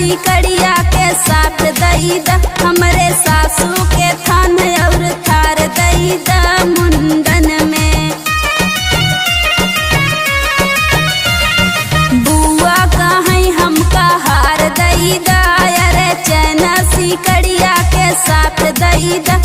सिकड़िया के साथ दई द हमरे सासू के थान और थार दई द मुंडन में। बुआ कहीं हमका हार दई द अरे चैन सिकड़िया के साथ दई द